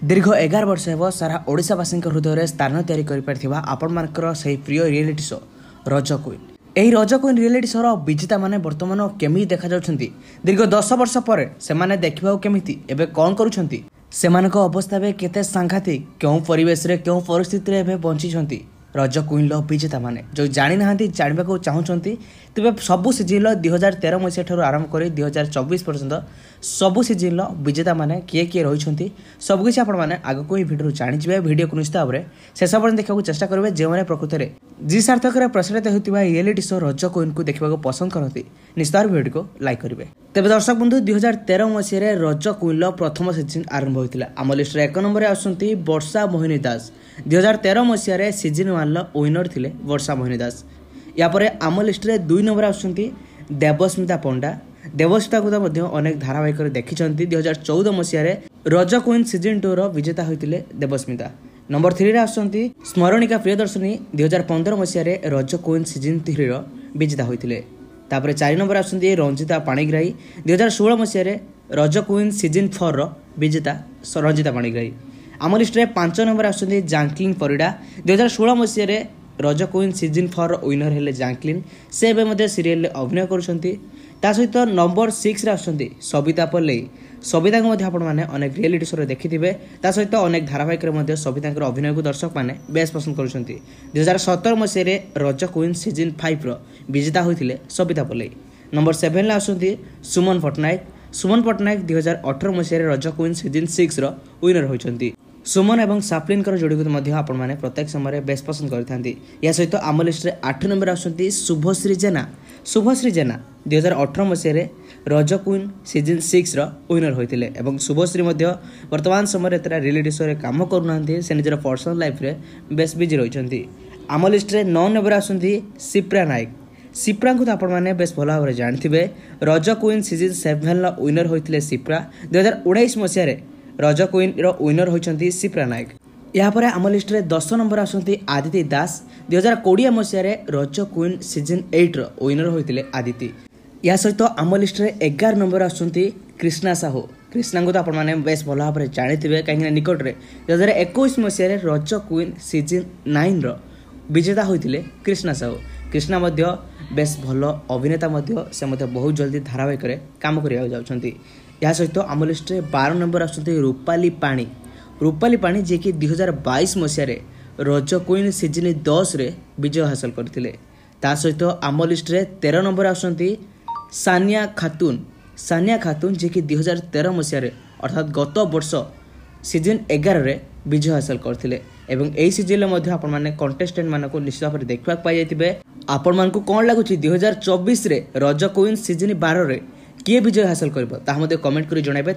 दीर्घ 11 वर्ष हेब सारा ओडिशावासी हृदय स्थान तैयारी कर से प्रिय रियलिटी शो रज क्वीन। यही रज क्वीन रियलिटी शोर विजेता माने वर्तमान केमी देखा जाउछंती। दीर्घ 10 वर्ष पर से देखा केमिति एबे कौन करुछंती, सेमानक अवस्था बे केते सांघातिक, क्यों परिवेश रे क्यों परिस्थिति रे बंची रज क्वीन लो विजेता माने जो जानी नाहंती जानबा को चाहूछंती। तबे सबु सीजन 2013 मसीहा ठारू आरंभ करी 2024 पर्यंत सबु सीजन विजेता माने किए किए रही सब किसी आपण माने आग को भिडियो जानी भिडियो को निश्चित भाव में शेष पर्यंत देखा चेष्टा करेंगे जो मैंने प्रकृत में जी सार्थक प्रसारित होता रियलिटी शो रज क्वीन को देखा पसंद करती निश्चित भाव भिडियो को लाइक करेंगे। तेज दर्शक बंधु 2013 मसीह रज क्वीन प्रथम सीजन आरंभ होता आम लिस्ट 1 नंबर आसुंती वर्षा मोहिनी दास। 2013 मसीह सीजन 1 विनर थिले वर्षा मोहिनी दास। यापर आम लिस्ट 2 नंबर आसुंती देवस्मिता पंडा। देवस्मिता को अनेक धारावाहिक देखी 2014 मसीह रज क्वीन सीजन 2 विजेता होते देवस्मिता। नंबर 3 आसुंती स्मरणिका प्रियदर्शनी। 2015 मसीह रज क्वीन सीजन 3 विजेता होते। 4 नंबर आसुंती रंजिता पाणिग्राही। 2016 मसीह रज क्वीन सीजन 4 विजेता रंजिता पाणिग्राही। आम लिस्ट 5 नंबर आसुंती जैकलीन परिडा। 2016 मसीह रज क्वीन सीजन 4 विनर हेले जैकलीन। से एबे सीरियल अभिनय करुछंती। ता सहित नंबर 6 रे आसुंती सबिता पल्लई। सबिता को आपण माने अनेक रियलिटी शो देखिथिबे। ता सहित अनेक धारावाहिक रे सबिता अभिनय को दर्शक माने बेस पसंद करुछंती। 2017 मसीह रज क्वीन सीजन 5 विजेता होइथिले सबिता पल्लई। नंबर 7 रे आसुंती सुमन पटनायक। सुमन पटनायक 2018 मसीह रज क्वीन सीजन 6 विनर होइछंती। सुमन एवं सापलिन जोड़ी को आपण माने प्रत्येक समय बेस पसंद करथांती। या सहित आम लिस्ट 8 नंबर आसुंती शुभश्री जेना। शुभश्री जेना 2018 मसीह रज क्वीन सीजन 6 विनर होते एवं शुभश्री वर्तमान समय रियलिटी शो काम करूना से निजर पर्सनल लाइफ रे बेस बिजी रही। आम लिस्ट 9 नंबर आसुंती शिप्रा नायक। शिप्रा को आपण माने बेस भल भाव जानते रज क्वीन सीजन 7 विनर होते शिप्रा। 2019 मसीह रज क्वीन विनर होती शिप्रा नायक। यापर आम लिस्ट 10 नंबर आसुंती आदिति दास। 2020 मसीह रज क्वीन सीजन 8 विनर होते आदिति। या सहित आम लिस्ट 11 नंबर आसुंती कृष्णा साहू। कृष्णा को आपण माने बेस भल भाव जानते कहीं निकट में 2021 मसीह रज क्वीन सीजन 9 विजेता होते कृष्णा साहू। कृष्णा बेस भल अभिनेता से बहुत जल्दी धारावाहिक काम करने जाउछंती। या सहित आम लिस्ट 12 नंबर आसुंती रूपाली पाणी। रूपाली पाणी जे कि 2022 मसीह रज क्वीन सीजन 10 विजय हासिल करथिले। ता सहित आम लिस्ट 13 नंबर आसुंती सानिया खातून। सानिया खातून जे कि 2013 मसीह अर्थात गत वर्ष सीजन 11 विजय हासिल करथिले एवं एई सीजन मध्ये आपण माने कंटेस्टेंट मानको निश्चित भाव देखा पाई जाइतिबे। आपण मानको कोन लागुची 2024 रज क्वीन सीजन 12 किए विजय हासिल करबो ता कमेंट करी जणाइबे।